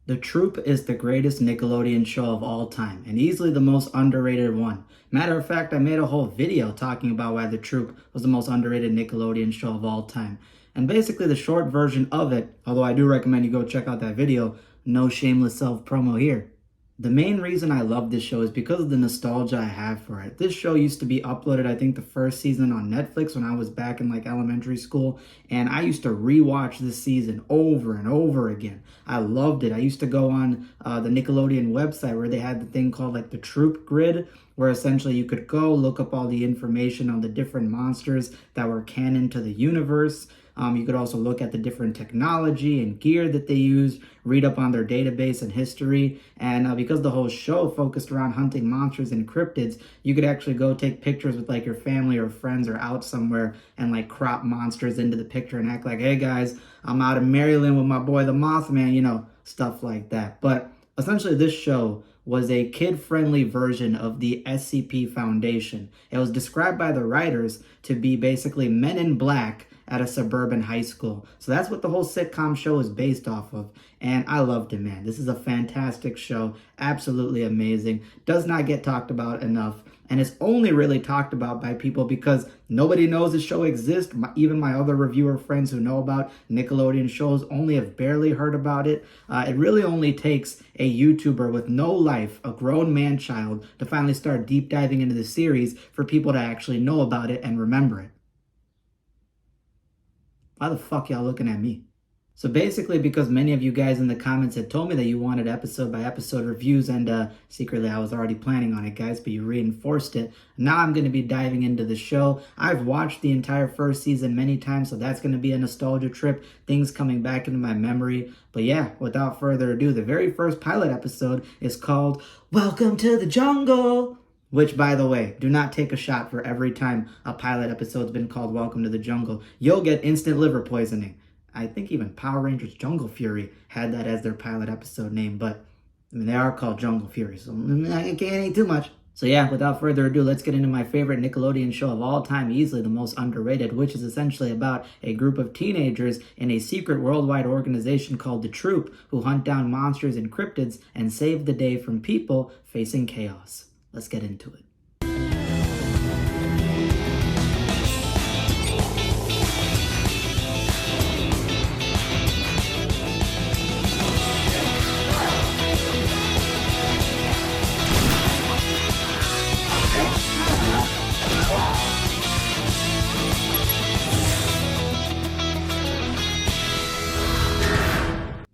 The Troop is the greatest Nickelodeon show of all time, and easily the most underrated one. Matter of fact, I made a whole video talking about why The Troop was the most underrated Nickelodeon show of all time. And basically the short version of it, although I do recommend you go check out that video, no shameless self-promo here. The main reason I love this show is because of the nostalgia I have for it. This show used to be uploaded, I think, the first season on Netflix when I was back in like elementary school, and I used to rewatch this season over and over again. I loved it. I used to go on the Nickelodeon website where they had the thing called like the Troop Grid, where essentially you could go look up all the information on the different monsters that were canon to the universe. You could also look at the different technology and gear that they use, read up on their database and history. And because the whole show focused around hunting monsters and cryptids, you could actually go take pictures with like your family or friends or out somewhere and like crop monsters into the picture and act like, hey guys, I'm out of Maryland with my boy the Mothman, you know, stuff like that. But essentially this show was a kid-friendly version of the SCP Foundation. It was described by the writers to be basically men in black at a suburban high school. So that's what the whole sitcom show is based off of. And I loved it, man. This is a fantastic show. Absolutely amazing. Does not get talked about enough. And it's only really talked about by people because nobody knows the show exists. Even my other reviewer friends who know about Nickelodeon shows only have barely heard about it. It really only takes a YouTuber with no life, a grown man-child, to finally start deep diving into the series for people to actually know about it and remember it. Why the fuck y'all looking at me? So basically, because many of you guys in the comments had told me that you wanted episode by episode reviews, and secretly I was already planning on it, guys, but you reinforced it. Now I'm going to be diving into the show. I've watched the entire first season many times, so that's going to be a nostalgia trip, things coming back into my memory. But yeah, without further ado, the very first pilot episode is called Welcome to the Jungle. Which, by the way, do not take a shot for every time a pilot episode's been called Welcome to the Jungle. You'll get instant liver poisoning. I think even Power Rangers Jungle Fury had that as their pilot episode name, but I mean, they are called Jungle Fury, so I can't eat too much. So yeah, without further ado, let's get into my favorite Nickelodeon show of all time, easily the most underrated, which is essentially about a group of teenagers in a secret worldwide organization called the Troop, who hunt down monsters and cryptids and save the day from people facing chaos. Let's get into it.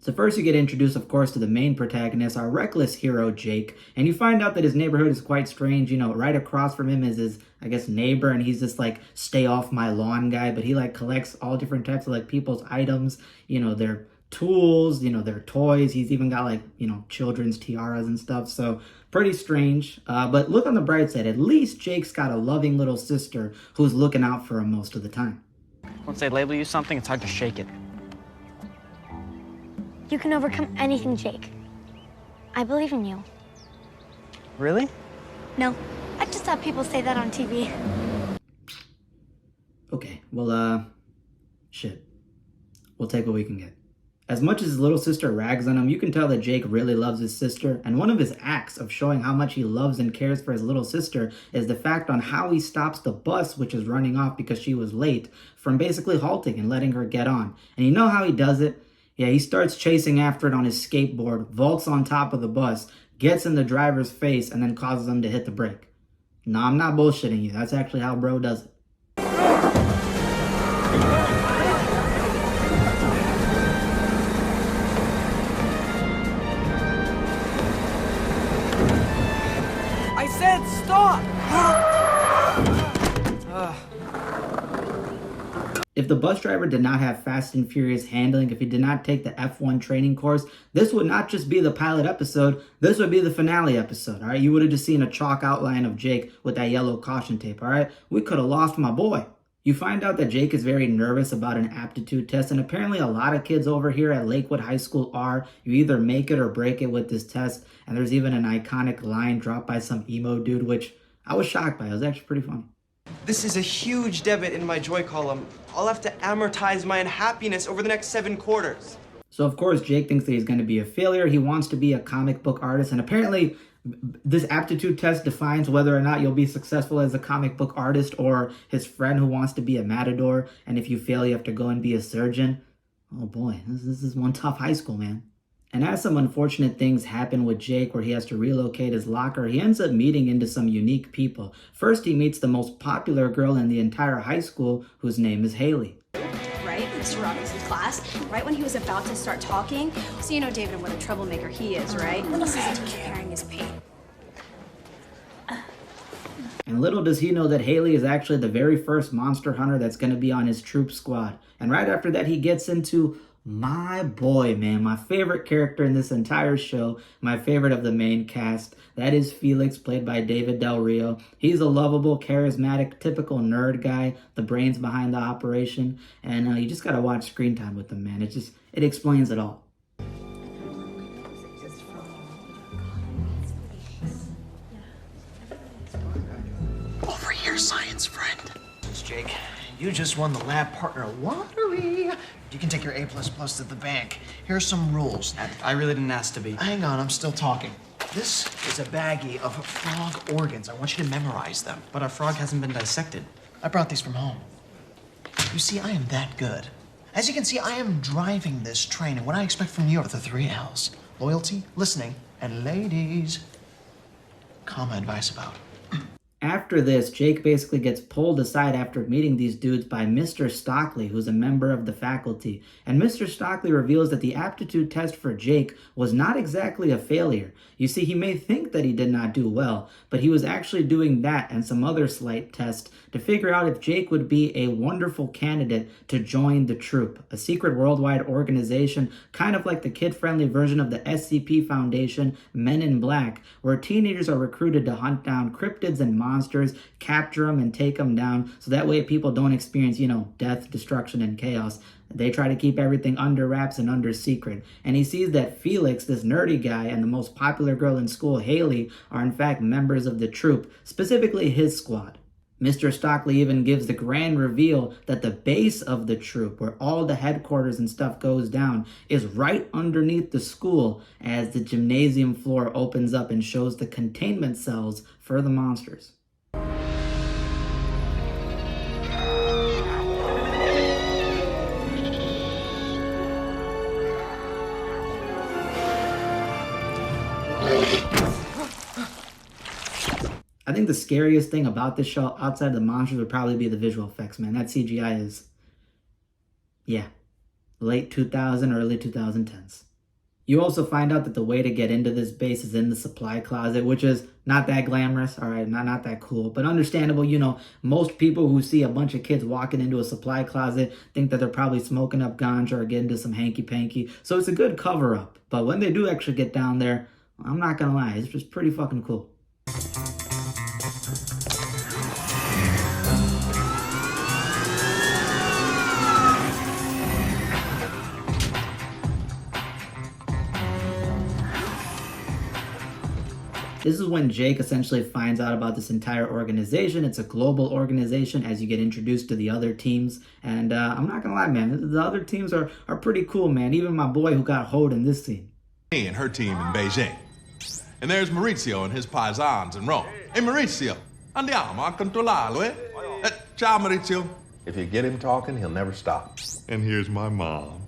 So first you get introduced, of course, to the main protagonist, our reckless hero, Jake. And you find out that his neighborhood is quite strange. You know, right across from him is his, I guess, neighbor. And he's this, like, stay off my lawn guy. But he, like, collects all different types of, like, people's items. You know, their tools, you know, their toys. He's even got, like, you know, children's tiaras and stuff. So pretty strange. But look on the bright side. At least Jake's got a loving little sister who's looking out for him most of the time. Once they label you something, it's hard to shake it. You can overcome anything, Jake. I believe in you. Really? No, I just thought people say that on TV. Okay, well, shit. We'll take what we can get. As much as his little sister rags on him, you can tell that Jake really loves his sister, and one of his acts of showing how much he loves and cares for his little sister is the fact on how he stops the bus, which is running off because she was late, from basically halting and letting her get on. And you know how he does it? Yeah, he starts chasing after it on his skateboard, vaults on top of the bus, gets in the driver's face, and then causes him to hit the brake. No, I'm not bullshitting you. That's actually how bro does it. I said stop! If the bus driver did not have fast and furious handling, if he did not take the F1 training course, this would not just be the pilot episode, this would be the finale episode, all right? You would have just seen a chalk outline of Jake with that yellow caution tape, all right? We could have lost my boy. You find out that Jake is very nervous about an aptitude test, and apparently a lot of kids over here at Lakewood High School are. You either make it or break it with this test, and there's even an iconic line dropped by some emo dude, which I was shocked by. It was actually pretty funny. This is a huge debit in my joy column. I'll have to amortize my unhappiness over the next 7 quarters. So of course, Jake thinks that he's going to be a failure. He wants to be a comic book artist. And apparently this aptitude test defines whether or not you'll be successful as a comic book artist or his friend who wants to be a matador. And if you fail, you have to go and be a surgeon. Oh boy, this is one tough high school, man. And as some unfortunate things happen with Jake where he has to relocate his locker, he ends up meeting into some unique people. First, he meets the most popular girl in the entire high school, whose name is Haley. Right, Mr. Robinson's class, right when he was about to start talking. So you know, David, what a troublemaker he is, right? This isn't comparing his pain. And little does he know that Haley is actually the very first monster hunter that's going to be on his troop squad. And right after that, he gets into my boy, man, my favorite character in this entire show, my favorite of the main cast. That is Felix, played by David Del Rio. He's a lovable, charismatic, typical nerd guy, the brains behind the operation. And you just got to watch screen time with him, man. It explains it all. Over here, science friend. Jake, you just won the lab partner lottery. You can take your A++ to the bank. Here's some rules. I really didn't ask to be. Hang on, I'm still talking. This is a baggie of frog organs. I want you to memorize them. But our frog hasn't been dissected. I brought these from home. You see, I am that good. As you can see, I am driving this train, and what I expect from you are the 3 L's. Loyalty, listening, and ladies. Comma advice about. After this, Jake basically gets pulled aside after meeting these dudes by Mr. Stockley, who's a member of the faculty. And Mr. Stockley reveals that the aptitude test for Jake was not exactly a failure. You see, he may think that he did not do well, but he was actually doing that and some other slight tests to figure out if Jake would be a wonderful candidate to join the troop, a secret worldwide organization, kind of like the kid-friendly version of the SCP Foundation, Men in Black, where teenagers are recruited to hunt down cryptids and monsters, capture them and take them down, so that way people don't experience, death, destruction, and chaos. They try to keep everything under wraps and under secret. And he sees that Felix, this nerdy guy, and the most popular girl in school, Haley, are in fact members of the troop, specifically his squad. Mr. Stockley even gives the grand reveal that the base of the troop, where all the headquarters and stuff goes down, is right underneath the school as the gymnasium floor opens up and shows the containment cells for the monsters. I think the scariest thing about this show, outside of the monsters, would probably be the visual effects, man. That CGI is, late 2000, early 2010s. You also find out that the way to get into this base is in the supply closet, which is not that glamorous, all right, not that cool, but understandable. Most people who see a bunch of kids walking into a supply closet think that they're probably smoking up ganja or getting into some hanky-panky, so it's a good cover-up. But when they do actually get down there, I'm not gonna lie, it's just pretty fucking cool. This is when Jake essentially finds out about this entire organization. It's a global organization as you get introduced to the other teams. And I'm not gonna lie, man, the other teams are pretty cool, man. Even my boy who got hoed in this scene. And her team in Beijing. And there's Maurizio and his paisans in Rome. Hey, Maurizio, andiamo a controllarlo, eh? Ciao, Maurizio. If you get him talking, he'll never stop. And here's my mom.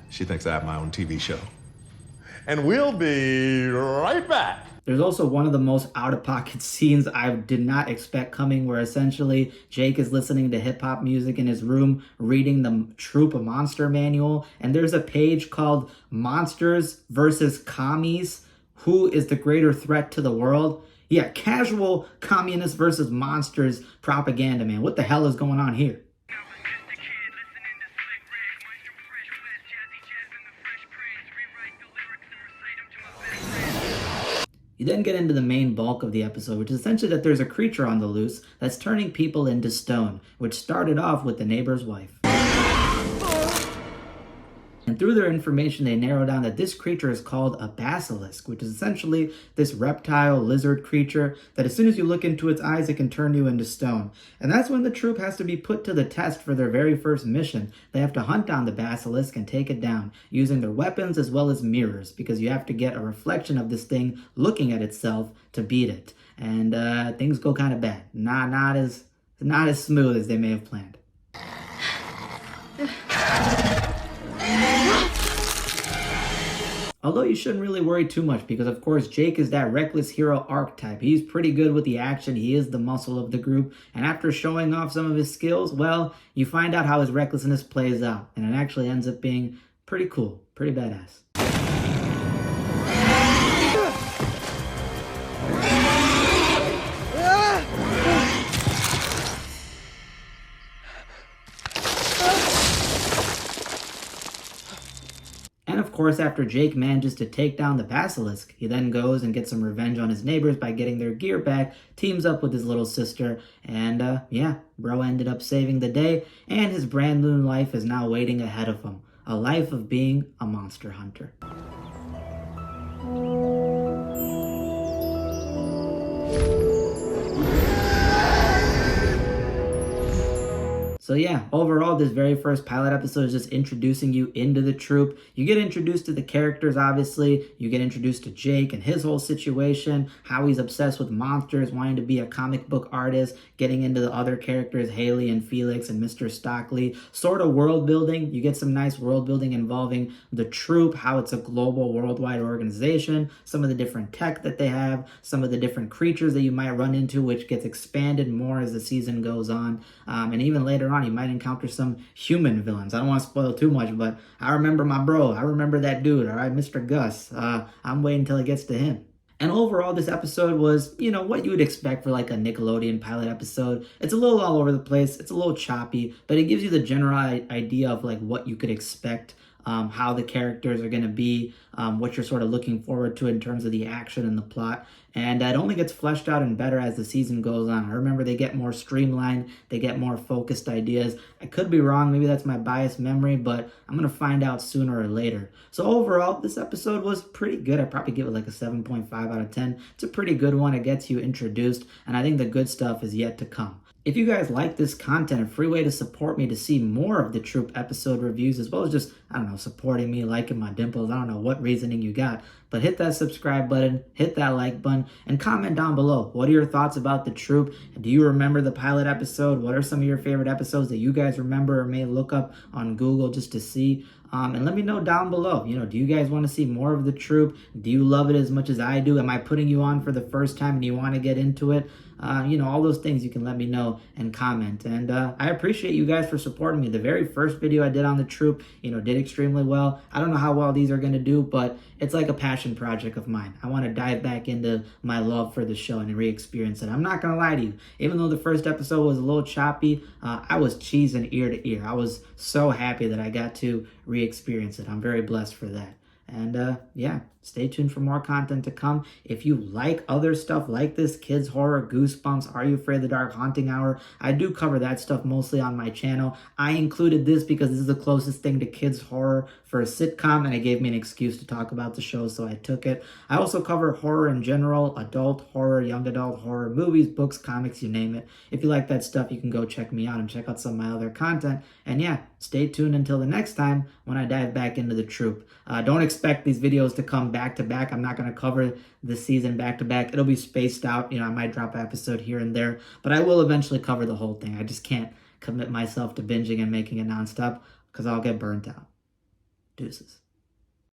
She thinks I have my own TV show. And we'll be right back. There's also one of the most out-of-pocket scenes I did not expect coming, where essentially Jake is listening to hip-hop music in his room, reading the Troop Monster Manual, and there's a page called Monsters versus Commies. Who is the greater threat to the world? Yeah, casual communists versus monsters propaganda, man. What the hell is going on here? You then get into the main bulk of the episode, which is essentially that there's a creature on the loose that's turning people into stone, which started off with the neighbor's wife. And through their information, they narrow down that this creature is called a basilisk, which is essentially this reptile lizard creature that as soon as you look into its eyes, it can turn you into stone. And that's when the troop has to be put to the test for their very first mission. They have to hunt down the basilisk and take it down using their weapons as well as mirrors, because you have to get a reflection of this thing looking at itself to beat it. And things go kind of bad. Not as smooth as they may have planned. Although you shouldn't really worry too much because, of course, Jake is that reckless hero archetype. He's pretty good with the action. He is the muscle of the group. And after showing off some of his skills, well, you find out how his recklessness plays out. And it actually ends up being pretty cool, pretty badass. And of course, after Jake manages to take down the basilisk, he then goes and gets some revenge on his neighbors by getting their gear back, teams up with his little sister, and yeah, bro ended up saving the day, and his brand new life is now waiting ahead of him. A life of being a monster hunter. So yeah, overall, this very first pilot episode is just introducing you into the troop. You get introduced to the characters, obviously. You get introduced to Jake and his whole situation, how he's obsessed with monsters, wanting to be a comic book artist, getting into the other characters, Haley and Felix and Mr. Stockley. Sort of world building. You get some nice world building involving the troop, how it's a global worldwide organization, some of the different tech that they have, some of the different creatures that you might run into, which gets expanded more as the season goes on. And even later on, you might encounter some human villains. I don't want to spoil too much, but I remember my bro. I remember that dude, all right, Mr. Gus. I'm waiting until it gets to him. And overall, this episode was, you know, what you would expect for like a Nickelodeon pilot episode. It's a little all over the place. It's a little choppy, but it gives you the general idea of like what you could expect, how the characters are going to be, what you're sort of looking forward to in terms of the action and the plot. And it only gets fleshed out and better as the season goes on. I remember they get more streamlined, they get more focused ideas. I could be wrong, maybe that's my biased memory, but I'm going to find out sooner or later. So overall, this episode was pretty good. I'd probably give it like a 7.5 out of 10. It's a pretty good one. It gets you introduced, and I think the good stuff is yet to come. If you guys like this content, a free way to support me to see more of the Troop episode reviews, as well as just, I don't know, supporting me, liking my dimples, I don't know what reasoning you got, but hit that subscribe button, hit that like button, and comment down below. What are your thoughts about the Troop? Do you remember the pilot episode? What are some of your favorite episodes that you guys remember or may look up on Google just to see? And let me know down below, you know, do you guys want to see more of the Troop? Do you love it as much as I do? Am I putting you on for the first time and you want to get into it? You know, all those things you can let me know and comment. And I appreciate you guys for supporting me. The very first video I did on the Troop, you know, did extremely well. I don't know how well these are going to do, but it's like a passion project of mine. I want to dive back into my love for the show and re-experience it. I'm not going to lie to you. Even though the first episode was a little choppy, I was cheesing ear to ear. I was so happy that I got to re-experience it. I'm very blessed for that. And yeah, stay tuned for more content to come. If you like other stuff like this, kids horror, Goosebumps, Are You Afraid of the Dark, Haunting Hour, I do cover that stuff mostly on my channel. I included this because this is the closest thing to kids horror for a sitcom, and it gave me an excuse to talk about the show, so I took it. I also cover horror in general, adult horror, young adult horror, movies, books, comics, you name it. If you like that stuff, you can go check me out and check out some of my other content. And yeah, stay tuned until the next time when I dive back into the Troop. Don't expect these videos to come back to back. I'm not going to cover this season back to back. It'll be spaced out. You know, I might drop an episode here and there, but I will eventually cover the whole thing. I just can't commit myself to binging and making it nonstop because I'll get burnt out. Deuces.